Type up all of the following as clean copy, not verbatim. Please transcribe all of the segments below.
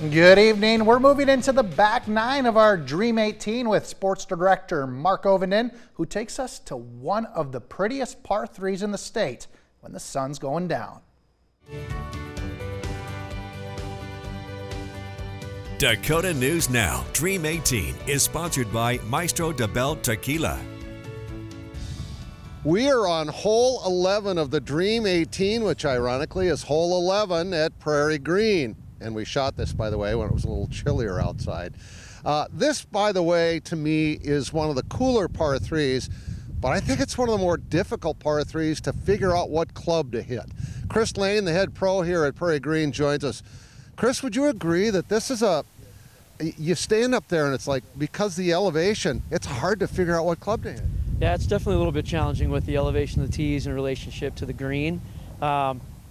Good evening. We're moving into the back nine of our Dream 18 with sports director Mark Ovenden, who takes us to one of the prettiest par threes in the state when the sun's going down. Dakota News Now, Dream 18 is sponsored by Maestro de Bell Tequila. We are on hole 11 of the Dream 18, which ironically is hole 11 at Prairie Green. And we shot this, by the way, when it was a little chillier outside. This, by the way, to me is one of the cooler par threes, but I think it's one of the more difficult par threes to figure out what club to hit. Chris Lane, the head pro here at Prairie Green, joins us. Chris, would you agree that this is you stand up there and it's like, because the elevation, it's hard to figure out what club to hit? Yeah, it's definitely a little bit challenging with the elevation of the tees in relationship to the green.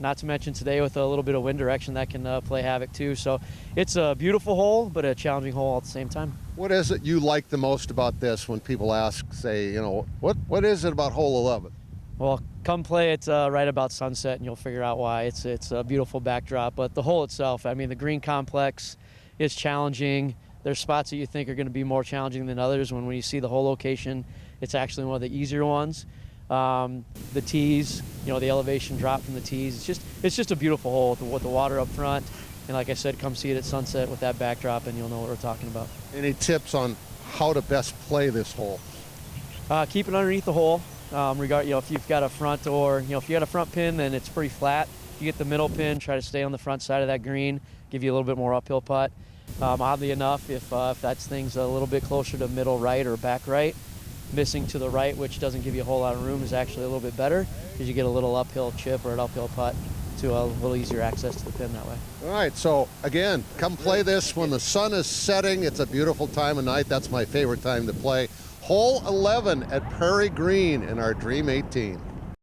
Not to mention today with a little bit of wind direction that can play havoc too. So it's a beautiful hole, but a challenging hole at the same time. What is it you like the most about this when people ask, say, you know, what is it about hole 11? Well, come play it right about sunset and you'll figure out why. It's a beautiful backdrop, but the hole itself, I mean, the green complex is challenging. There's spots that you think are going to be more challenging than others. When you see the hole location, it's actually one of the easier ones. The tees, you know, the elevation drop from the tees. It's just a beautiful hole with the water up front. And like I said, come see it at sunset with that backdrop and you'll know what we're talking about. Any tips on how to best play this hole? Keep it underneath the hole. If you've got a front if you got a front pin, then it's pretty flat. You get the middle pin, try to stay on the front side of that green, give you a little bit more uphill putt. Oddly enough, if that's things a little bit closer to middle right or back right, missing to the right, which doesn't give you a whole lot of room, is actually a little bit better because you get a little uphill chip or an uphill putt to a little easier access to the pin that way. All right, so again, come play this when the sun is setting. It's a beautiful time of night. That's my favorite time to play. Hole 11 at Prairie Green in our Dream 18.